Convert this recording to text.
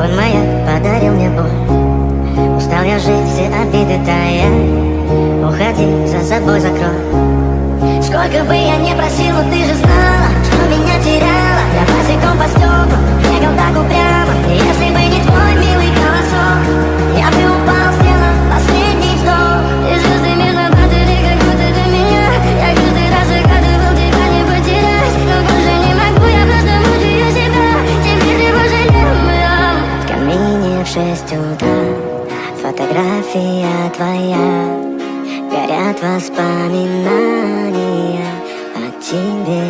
Твой маяк подарил мне боль. Устал я жить, все обиды тая. Уходи, за собой закрой. Сколько бы я ни просил, но ты же знала, что меня теряла. Я босиком по стеклам бегал так упрямо. И если бы не твой милый голосок, я бы упал, сделал последний вздох. И звезды мирно падали, как будто для меня. Я каждый раз загадывал тебя не потерять, но больше не могу, я просто мучаю себя. Теперь ты пожалел меня. В камине в 6 утра фотография твоя. Горят воспоминания о тебе.